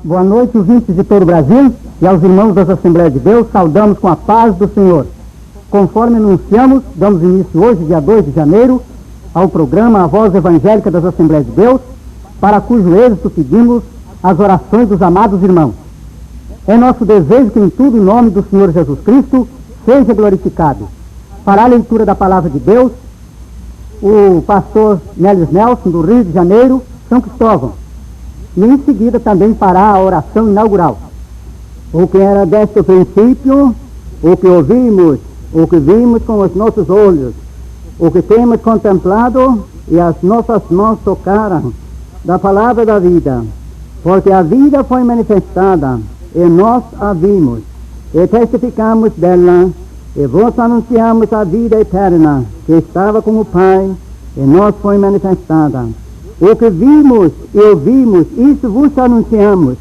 Boa noite, ouvintes de todo o Brasil, e aos irmãos das Assembleias de Deus, saudamos com a paz do Senhor. Conforme anunciamos, damos início hoje, dia 2 de janeiro, ao programa A Voz Evangélica das Assembleias de Deus, para cujo êxito pedimos as orações dos amados irmãos. É nosso desejo que em tudo, em nome do Senhor Jesus Cristo, seja glorificado. Para a leitura da Palavra de Deus, o pastor Nelis Nelson, do Rio de Janeiro, São Cristóvão. E em seguida também fará a oração inaugural. O que era desde o princípio, o que ouvimos, o que vimos com os nossos olhos, o que temos contemplado e as nossas mãos tocaram da palavra da vida. Porque a vida foi manifestada e nós a vimos e testificamos dela e vos anunciamos a vida eterna que estava com o Pai e nós foi manifestada. O que vimos e ouvimos, isso vos anunciamos,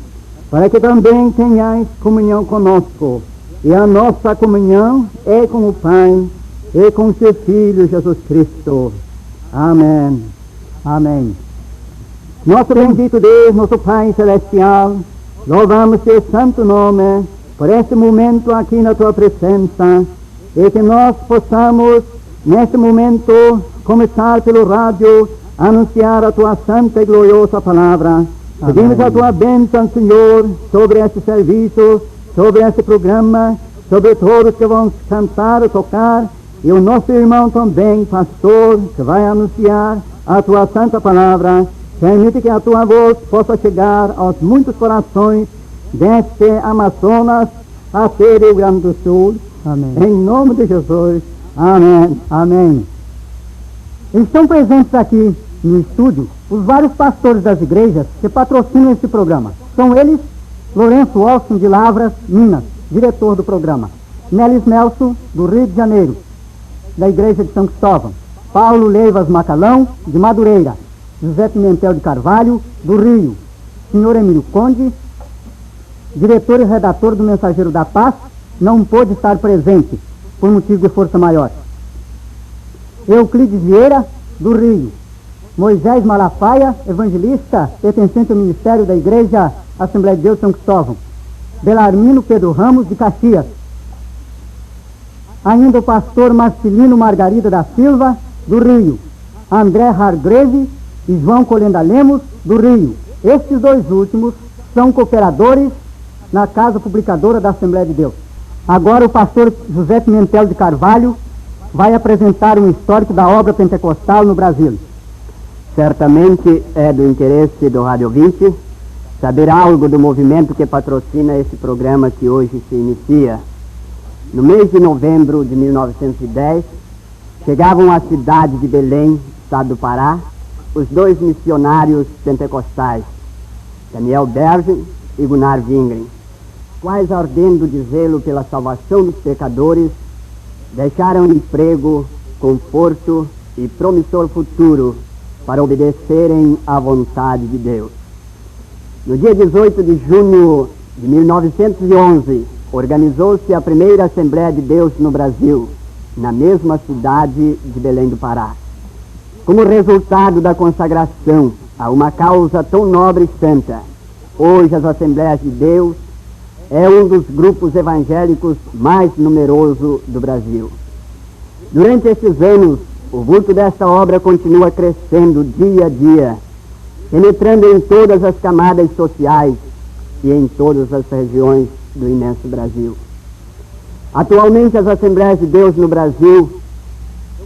para que também tenhais comunhão conosco. E a nossa comunhão é com o Pai e com seu Filho Jesus Cristo. Amém. Amém. Nosso bendito Deus, nosso Pai Celestial, louvamos teu santo nome por este momento aqui na tua presença, e que nós possamos, neste momento, começar pelo rádio, anunciar a tua santa e gloriosa palavra. Amém. Pedimos a tua bênção, Senhor, sobre este serviço, sobre este programa, sobre todos que vão cantar, tocar, e o nosso irmão também, pastor, que vai anunciar a tua santa palavra. Permite que a tua voz possa chegar aos muitos corações deste Amazonas até Rio Grande do Sul. Amém. Em nome de Jesus. Amém. Amém. Estão presentes aqui no estúdio os vários pastores das igrejas que patrocinam este programa. São eles Lourenço Olson de Lavras, Minas, diretor do programa. Nelis Nelson, do Rio de Janeiro, da igreja de São Cristóvão. Paulo Leivas Macalão, de Madureira. José Pimentel de Carvalho, do Rio. Senhor Emílio Conde, diretor e redator do Mensageiro da Paz, não pôde estar presente por motivo de força maior. Euclides Vieira, do Rio. Moisés Malafaia, evangelista, pertencente ao Ministério da Igreja Assembleia de Deus São Cristóvão. Belarmino Pedro Ramos, de Caxias. Ainda o pastor Marcelino Margarida da Silva, do Rio. André Hargreve e João Colenda Lemos, do Rio. Estes dois últimos são cooperadores na Casa Publicadora da Assembleia de Deus. Agora o pastor José Pimentel de Carvalho vai apresentar um histórico da obra pentecostal no Brasil. Certamente é do interesse do Rádio 20 saber algo do movimento que patrocina esse programa que hoje se inicia. No mês de novembro de 1910, chegavam à cidade de Belém, estado do Pará, os dois missionários pentecostais, Daniel Bergen e Gunnar Wingren, quais, ardendo de zelo pela salvação dos pecadores, deixaram emprego, conforto e promissor futuro para obedecerem à vontade de Deus. No dia 18 de junho de 1911, organizou-se a primeira Assembleia de Deus no Brasil, na mesma cidade de Belém do Pará. Como resultado da consagração a uma causa tão nobre e santa, hoje as Assembleias de Deus é um dos grupos evangélicos mais numeroso do Brasil. Durante estes anos, o vulto desta obra continua crescendo dia a dia, penetrando em todas as camadas sociais e em todas as regiões do imenso Brasil. Atualmente, as Assembleias de Deus no Brasil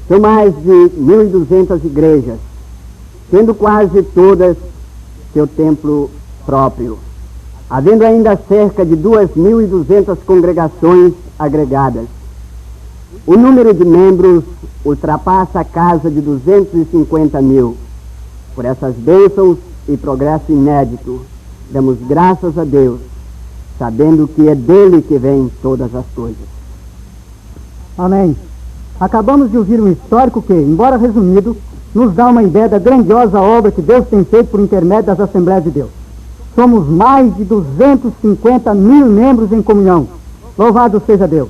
são mais de 1.200 igrejas, sendo quase todas seu templo próprio, havendo ainda cerca de 2.200 congregações agregadas. O número de membros ultrapassa a casa de 250 mil. Por essas bênçãos e progresso inédito, damos graças a Deus, sabendo que é dele que vêm todas as coisas. Amém. Acabamos de ouvir um histórico que, embora resumido, nos dá uma ideia da grandiosa obra que Deus tem feito por intermédio das Assembleias de Deus. Somos mais de 250 mil membros em comunhão. Louvado seja Deus.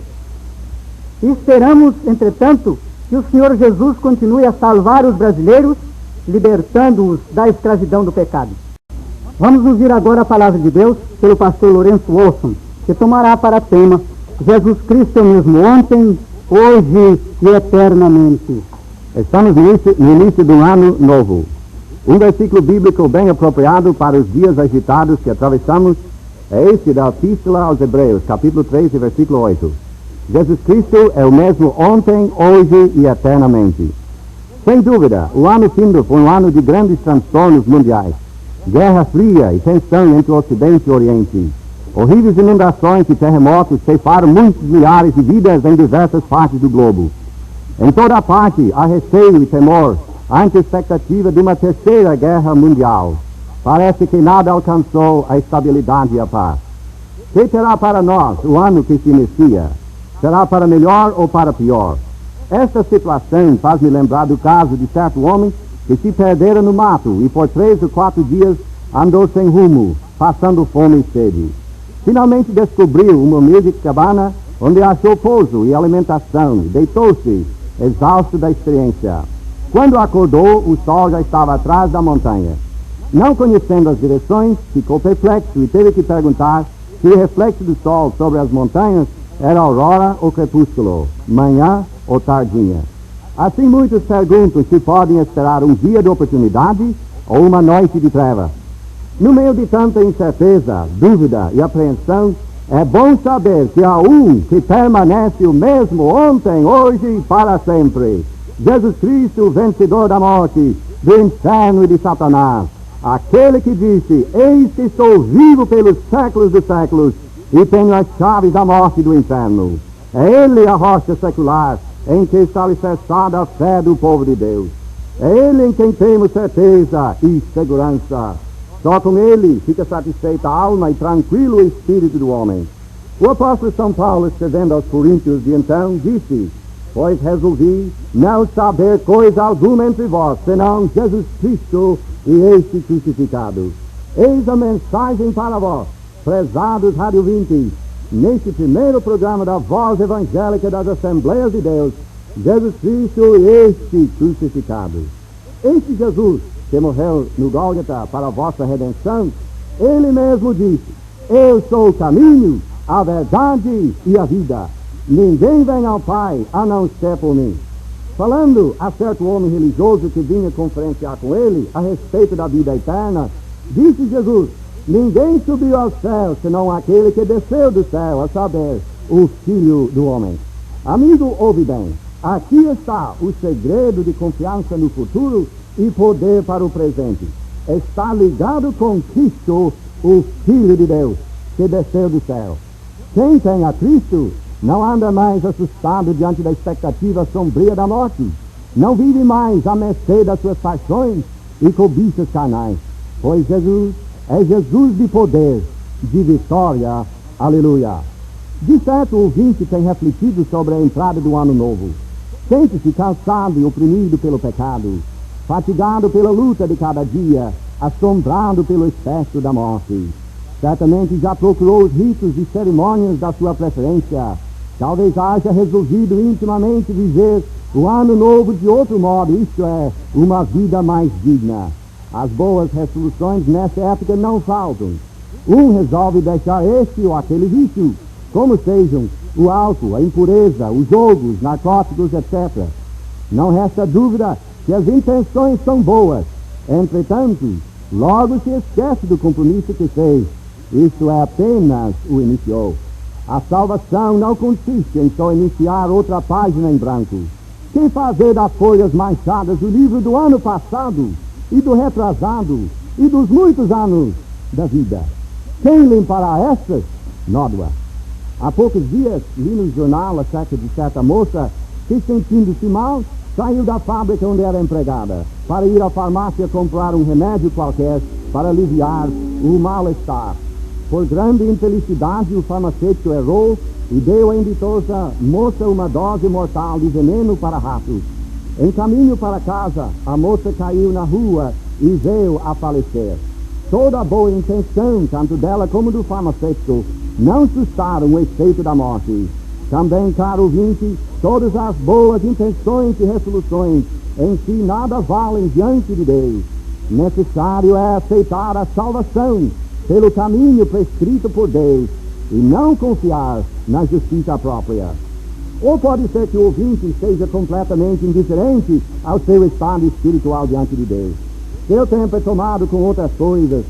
E esperamos, entretanto, que o Senhor Jesus continue a salvar os brasileiros, libertando-os da escravidão do pecado. Vamos ouvir agora a palavra de Deus pelo pastor Lourenço Olson, que tomará para tema Jesus Cristo é o mesmo ontem, hoje e eternamente. Estamos no início de um ano novo. Um versículo bíblico bem apropriado para os dias agitados que atravessamos é este da Epístola aos Hebreus, capítulo 3, versículo 8. Jesus Cristo é o mesmo ontem, hoje e eternamente. Sem dúvida, o ano findo foi um ano de grandes transtornos mundiais. Guerra fria e tensão entre o Ocidente e o Oriente. Horríveis inundações e terremotos ceifaram muitos milhares de vidas em diversas partes do globo. Em toda parte há receio e temor ante a expectativa de uma terceira guerra mundial. Parece que nada alcançou a estabilidade e a paz. Que terá para nós o ano que se inicia? Será para melhor ou para pior? Esta situação faz-me lembrar do caso de certo homem que se perdera no mato e por 3 ou 4 dias andou sem rumo, passando fome e sede. Finalmente descobriu uma humilde cabana onde achou pouso e alimentação. Deitou-se, exausto da experiência. Quando acordou, o sol já estava atrás da montanha. Não conhecendo as direções, ficou perplexo e teve que perguntar se o reflexo do sol sobre as montanhas era aurora ou crepúsculo, manhã ou tardinha. Assim muitos perguntam se podem esperar um dia de oportunidade ou uma noite de treva. No meio de tanta incerteza, dúvida e apreensão, é bom saber que há um que permanece o mesmo ontem, hoje e para sempre. Jesus Cristo, vencedor da morte, do inferno e de Satanás. Aquele que disse, eis que estou vivo pelos séculos dos séculos e tenho as chaves da morte e do inferno. É Ele a rocha secular em que está alicerçada a fé do povo de Deus. É Ele em quem temos certeza e segurança. Só com Ele fica satisfeita a alma e tranquilo o espírito do homem. O apóstolo São Paulo, escrevendo aos Coríntios de então, disse, pois resolvi não saber coisa alguma entre vós, senão Jesus Cristo e este crucificado. Eis a mensagem para vós, prezados radiovintes, neste primeiro programa da Voz Evangélica das Assembleias de Deus, Jesus Cristo e este crucificado. Este Jesus que morreu no Gólgota para a vossa redenção, Ele mesmo disse, eu sou o caminho, a verdade e a vida. Ninguém vem ao Pai a não ser por mim. Falando a certo homem religioso que vinha conferenciar com ele a respeito da vida eterna, disse Jesus, ninguém subiu ao céu senão aquele que desceu do céu, a saber, o Filho do Homem. Amigo, ouve bem, aqui está o segredo de confiança no futuro e poder para o presente. Está ligado com Cristo, o Filho de Deus, que desceu do céu. Quem tem a Cristo não anda mais assustado diante da expectativa sombria da morte. Não vive mais à mercê das suas paixões e cobiças carnais. Pois Jesus é Jesus de poder, de vitória. Aleluia. De certo, o ouvinte tem refletido sobre a entrada do ano novo. Sente-se cansado e oprimido pelo pecado, fatigado pela luta de cada dia, assombrado pelo espectro da morte. Certamente já procurou os ritos e cerimônias da sua preferência. Talvez haja resolvido intimamente viver o ano novo de outro modo, isto é, uma vida mais digna. As boas resoluções nessa época não faltam. Um resolve deixar este ou aquele vício, como sejam o álcool, a impureza, os jogos, narcóticos, etc. Não resta dúvida que as intenções são boas. Entretanto, logo se esquece do compromisso que fez. Isto é, apenas o iniciou. A salvação não consiste em só iniciar outra página em branco. Que fazer das folhas manchadas do livro do ano passado e do retrasado e dos muitos anos da vida? Quem limpará estas? Nódoa. Há poucos dias li no jornal acerca de certa moça que, sentindo-se mal, saiu da fábrica onde era empregada para ir à farmácia comprar um remédio qualquer para aliviar o mal-estar. Por grande infelicidade, o farmacêutico errou e deu à inditosa moça uma dose mortal de veneno para ratos. Em caminho para casa, a moça caiu na rua e veio a falecer. Toda a boa intenção, tanto dela como do farmacêutico, não sustaram o efeito da morte. Também, caro ouvinte, todas as boas intenções e resoluções em si nada valem diante de Deus. Necessário é aceitar a salvação pelo caminho prescrito por Deus e não confiar na justiça própria. Ou pode ser que o ouvinte esteja completamente indiferente ao seu estado espiritual diante de Deus. Seu tempo é tomado com outras coisas,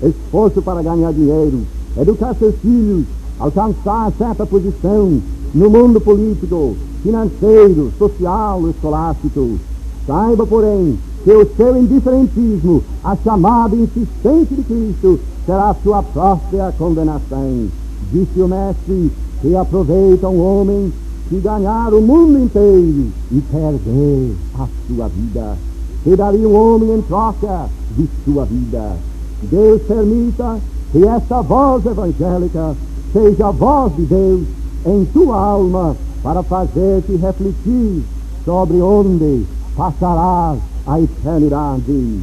esforço para ganhar dinheiro, educar seus filhos, alcançar certa posição no mundo político, financeiro, social, escolástico. Saiba, porém, que o seu indiferentismo à chamada insistente de Cristo será sua própria condenação. Disse o Mestre que aproveita um homem que ganhar o mundo inteiro e perder a sua vida. Que daria um homem em troca de sua vida? Deus permita que essa voz evangélica seja a voz de Deus em tua alma para fazer-te refletir sobre onde passarás a eternidade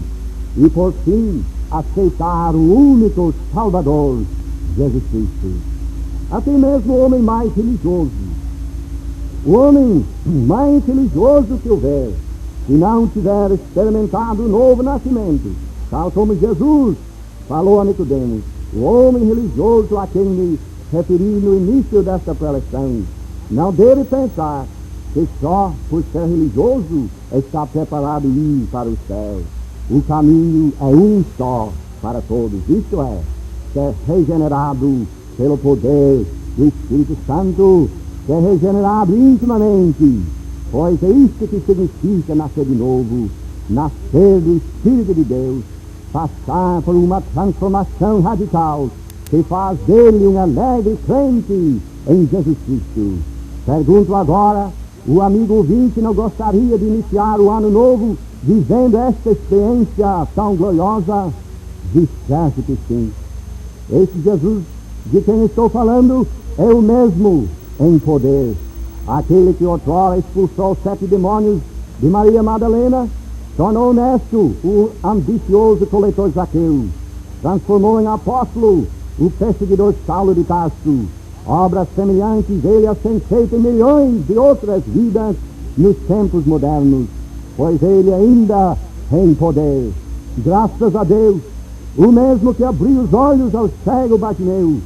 e, por fim, aceitar o único Salvador, Jesus Cristo. Até mesmo o homem mais religioso, o homem mais religioso que houver, se não tiver experimentado o novo nascimento, tal como Jesus falou a Nicodemos, o homem religioso a quem me referi no início desta preleção, não deve pensar que só por ser religioso está preparado ir para o céu. O caminho é um só para todos, isto é, ser regenerado pelo poder do Espírito Santo, ser regenerado intimamente, pois é isto que significa nascer de novo, nascer do Espírito de Deus, passar por uma transformação radical que faz dele um alegre crente em Jesus Cristo. Pergunto agora, o amigo ouvinte não gostaria de iniciar o ano novo vivendo esta experiência tão gloriosa? De certo que sim. Esse Jesus de quem estou falando é o mesmo em poder. Aquele que outrora expulsou 7 demônios de Maria Madalena, tornou honesto o ambicioso coletor Zaqueu, transformou em apóstolo o perseguidor Saulo de Tarso. Obras semelhantes ele tem feito em milhões de outras vidas nos tempos modernos, pois ele ainda tem poder. Graças a Deus, o mesmo que abriu os olhos ao cego Bartimeu,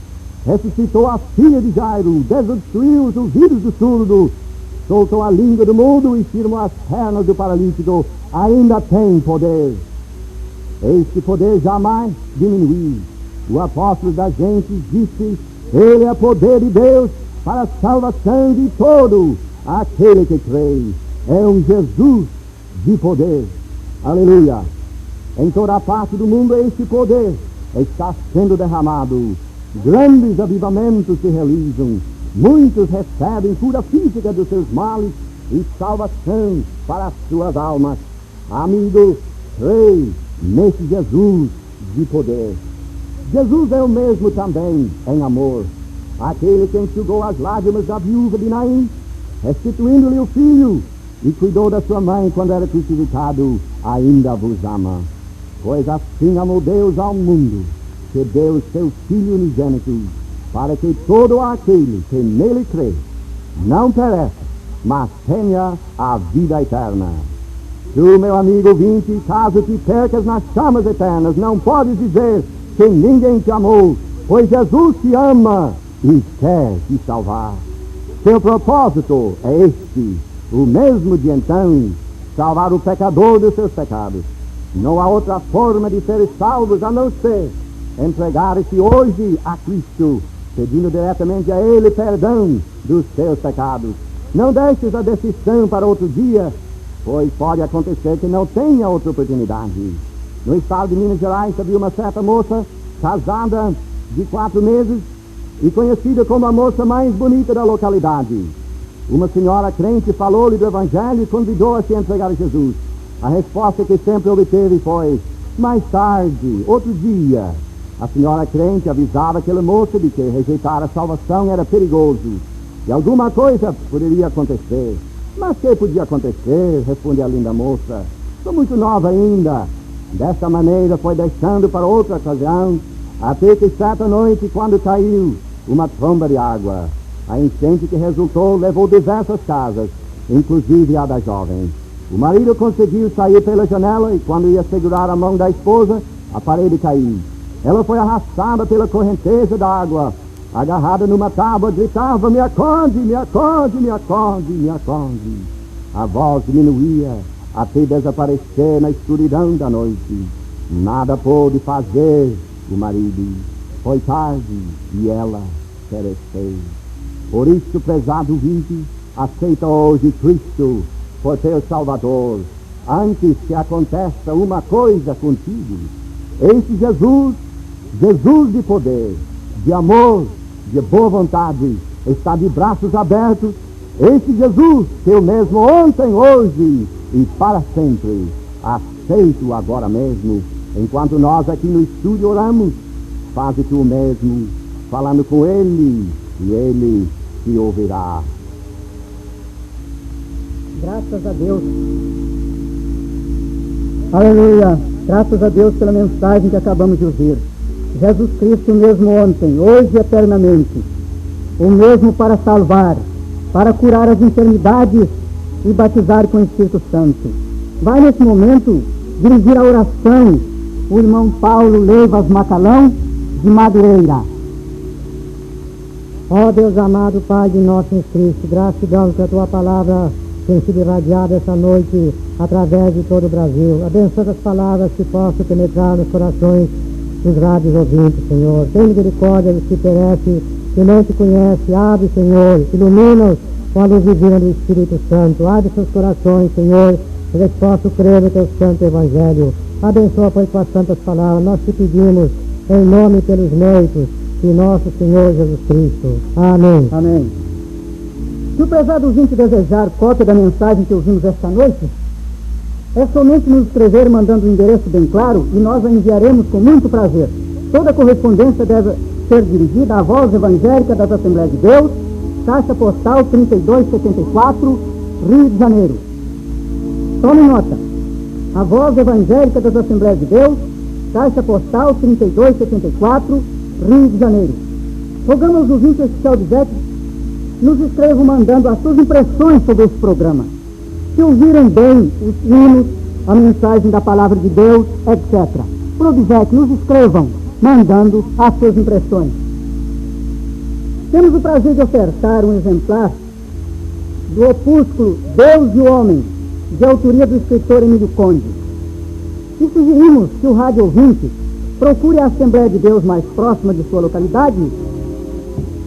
ressuscitou a filha de Jairo, desobstruiu os ouvidos do surdo, soltou a língua do mudo e firmou as pernas do paralítico, ainda tem poder. Este poder jamais diminuiu. O apóstolo da gente disse: ele é poder de Deus para a salvação de todo aquele que crê. É um Jesus de poder. Aleluia! Em toda a parte do mundo este poder está sendo derramado. Grandes avivamentos se realizam. Muitos recebem cura física dos seus males e salvação para as suas almas. Amigo, crê nesse Jesus de poder. Jesus é o mesmo também em amor. Aquele que enxugou as lágrimas da viúva de Naim, restituindo-lhe o filho, e cuidou da sua mãe quando era crucificado, ainda vos ama. Pois assim amou Deus ao mundo, que deu o seu Filho unigênito, para que todo aquele que nele crê não pereça, mas tenha a vida eterna. Tu, meu amigo ouvinte, caso te percas nas chamas eternas, não podes dizer que ninguém te amou, pois Jesus te ama e quer te salvar. Seu propósito é este, o mesmo de então, salvar o pecador dos seus pecados. Não há outra forma de ser salvos a não ser entregar-se hoje a Cristo, pedindo diretamente a Ele perdão dos seus pecados. Não deixes a decisão para outro dia, pois pode acontecer que não tenha outra oportunidade. No estado de Minas Gerais havia uma certa moça, casada de 4 meses e conhecida como a moça mais bonita da localidade. Uma senhora crente falou-lhe do Evangelho e convidou-a a se entregar a Jesus. A resposta que sempre obteve foi: mais tarde, outro dia. A senhora crente avisava aquela moça de que rejeitar a salvação era perigoso e alguma coisa poderia acontecer. Mas que podia acontecer? Responde a linda moça. Sou muito nova ainda. Desta maneira foi deixando para outra ocasião, até que certa noite, quando caiu uma tromba de água, a enchente que resultou levou diversas casas, inclusive a da jovem. O marido conseguiu sair pela janela e quando ia segurar a mão da esposa, a parede caiu. Ela foi arrastada pela correnteza da água, agarrada numa tábua, gritava: me acorde, me acorde, me acorde, me acorde. A voz diminuía até desaparecer na escuridão da noite. Nada pôde fazer o marido. Foi tarde e ela pereceu. Por isso, prezado ouvinte, aceita hoje Cristo por teu Salvador, antes que aconteça uma coisa contigo. Esse Jesus, Jesus de poder, de amor, de boa vontade, está de braços abertos. Esse Jesus, que eu mesmo ontem, hoje e para sempre, aceito agora mesmo. Enquanto nós aqui no estúdio oramos, faz tu o mesmo, falando com Ele, e Ele te ouvirá. Graças a Deus. Aleluia. Graças a Deus pela mensagem que acabamos de ouvir. Jesus Cristo o mesmo ontem, hoje e eternamente. O mesmo para salvar, para curar as enfermidades e batizar com o Espírito Santo. Vai nesse momento dirigir a oração o irmão Paulo Leivas Macalão, de Madureira. Ó Deus amado, Pai de nosso Cristo, graças te damos que a tua palavra tem sido irradiada essa noite através de todo o Brasil. Abençoa as palavras que possam penetrar nos corações dos rádios ouvintes, Senhor. Tem misericórdia dos que perecem, que não te conhecem. Abre, Senhor, ilumina-os com a luz divina do Espírito Santo. Abre seus corações, Senhor, para que possam crer no teu santo Evangelho. Abençoa, pois, com as santas palavras. Nós te pedimos, em nome e pelos méritos de nosso Senhor Jesus Cristo. Amém. Amém. Se o prezado ouvinte desejar cópia da mensagem que ouvimos esta noite, é somente nos escrever mandando o endereço bem claro e nós a enviaremos com muito prazer. Toda a correspondência deve ser dirigida à Voz Evangélica das Assembleias de Deus, Caixa Postal 3274, Rio de Janeiro. Tome nota. A Voz Evangélica das Assembleias de Deus, Caixa Postal 3274, Rio de Janeiro. Rogamos aos ouvintes especial de Zé nos escrevam mandando as suas impressões sobre esse programa. Se ouvirem bem os hinos, a mensagem da Palavra de Deus, etc. Por obséquio, nos escrevam mandando as suas impressões. Temos o prazer de ofertar um exemplar do opúsculo Deus e o Homem, de autoria do escritor Emílio Conde. E sugerimos que o rádio ouvinte procure a Assembleia de Deus mais próxima de sua localidade,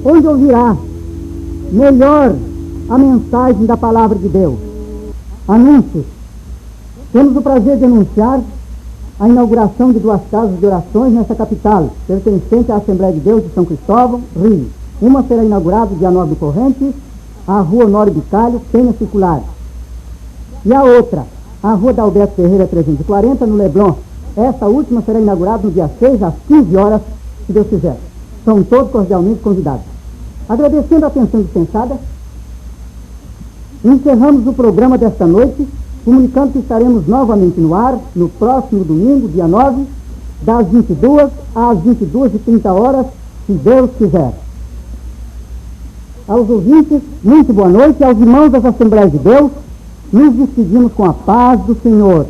onde ouvirá melhor a mensagem da Palavra de Deus. Anúncios. Temos o prazer de anunciar a inauguração de 2 casas de orações nesta capital, pertencente à Assembleia de Deus de São Cristóvão, Rio. Uma será inaugurada dia 9 do corrente, a Rua Honório Bicalho, Penha Circular. E a outra, a Rua da Alberto Ferreira 340, no Leblon. Esta última será inaugurada no dia 6, às 15 horas, se Deus quiser. São todos cordialmente convidados. Agradecendo a atenção dispensada, encerramos o programa desta noite, comunicando que estaremos novamente no ar, no próximo domingo, dia 9, das 22 às 22h30, se Deus quiser. Aos ouvintes, muito boa noite. Aos irmãos das Assembleias de Deus, nos despedimos com a paz do Senhor.